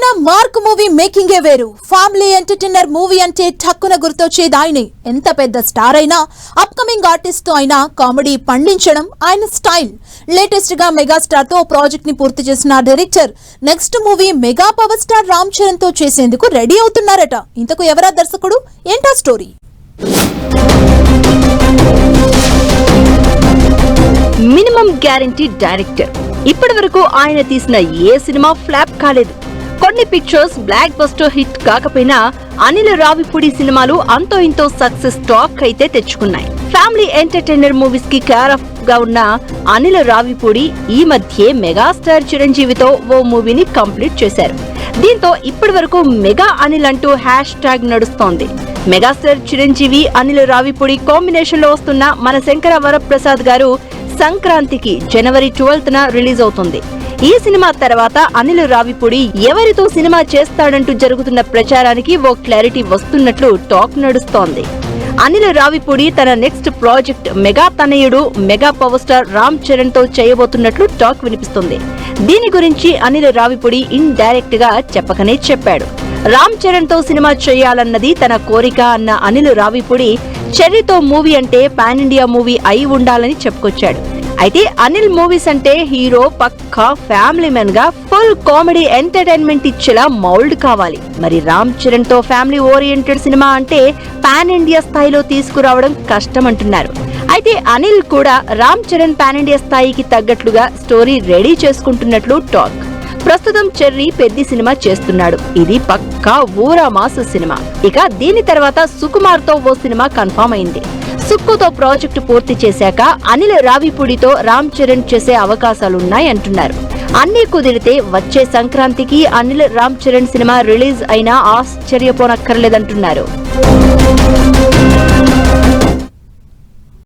ఎంతైనా mark movie మేకింగే వేరు. Family entertainer movie అంటే ఠక్కున గుర్తొచ్చేది ఆయనే. ఎంత పెద్ద స్టార్ అయినా, అప్కమింగ్ ఆర్టిస్ట్ తో అయినా కామెడీ పండించడం ఆయన స్టైల్. లేటెస్ట్ గా మెగాస్టార్ తో ప్రాజెక్ట్ ని పూర్తి చేసిన director next movie mega power star Ram Charan తో చేసేందుకు రెడీ అవుతున్నారట. ఇంతకు ఎవరా దర్శకుడు, ఏంటా స్టోరీ? Minimum guarantee director. ఇప్పటి వరకు ఆయన తీసిన ఏ సినిమా ఫ్లాప్ కాలేదు. కొన్ని పిక్చర్స్ బ్లాక్ బస్టర్ హిట్ కాకపోయినా అనిల్ రావిపూడి సినిమాలు అంతో ఇంతో సక్సెస్ టాక్ అయితే తెచ్చుకున్నాయి. ఫ్యామిలీ ఎంటర్టైనర్ మూవీస్ కి కేర్ ఆఫ్ గా ఉన్న అనిల్ రావిపూడి ఈ మధ్య మెగాస్టార్ చిరంజీవితో ఓ మూవీని కంప్లీట్ చేశారు. దీంతో ఇప్పటి వరకు మెగా అనిల్ అంటూ హ్యాష్ ట్యాగ్ నడుస్తోంది. మెగాస్టార్ చిరంజీవి అనిల్ రావిపూడి కాంబినేషన్ లో వస్తున్న మన శంకర వరప్రసాద్ గారు సంక్రాంతికి జనవరి 12న రిలీజ్ అవుతుంది. ఈ సినిమా తర్వాత అనిల్ రావిపూడి ఎవరితో సినిమా చేస్తాడంటూ జరుగుతున్న ప్రచారానికి ఓ క్లారిటీ వస్తున్నట్లు టాక్ నడుస్తోంది. అనిల్ రావిపూడి తన నెక్స్ట్ ప్రాజెక్ట్ మెగా తనయుడు mega power star Ram Charan తో చేయబోతున్నట్లు టాక్ వినిపిస్తుంది. దీని గురించి అనిల్ రావిపూడి ఇన్ డైరెక్ట్ గా చెప్పకనే చెప్పాడు. రామ్ చరణ్ తో సినిమా చేయాలన్నది తన కోరిక అన్న అనిల్ రావిపూడి చెర్రీతో మూవీ అంటే పాన్ ఇండియా మూవీ అయి ఉండాలని చెప్పుకొచ్చాడు. అయితే అనిల్ మూవీస్ అంటే హీరో పక్కా ఫ్యామిలీ మెన్ గా ఫుల్ కామెడీ ఎంటర్టైన్మెంట్ ఇచ్చేలా మౌల్డ్ కావాలి. మరి రామ్ చరణ్ తో ఫ్యామిలీ ఓరియంటెడ్ సినిమా అంటే పాన్ ఇండియా స్థాయిలో తీసుకురావడం కష్టం అంటున్నారు. అయితే అనిల్ కూడా రామ్ చరణ్ పాన్ ఇండియా స్థాయికి తగ్గట్లుగా స్టోరీ రెడీ చేసుకుంటున్నట్లు టాక్. ప్రస్తుతం చెర్రీ పెద్ద సినిమా చేస్తున్నాడు. ఇది పక్కా ఊరా మాస్ సినిమా. ఇక దీని తర్వాత సుకుమార్ తో ఓ సినిమా కన్ఫర్మ్ అయింది. సుక్కుతో ప్రాజెక్టు పూర్తి చేశాక అనిల్ రావిపూడితో రామ్ చరణ్ చేసే అవకాశాలున్నాయి అంటున్నారు. అన్నీ కుదిరితే వచ్చే సంక్రాంతికి అనిల్ రామ్ చరణ్ సినిమా రిలీజ్ అయినా ఆశ్చర్యపోనక్కర్లేదంటున్నారు.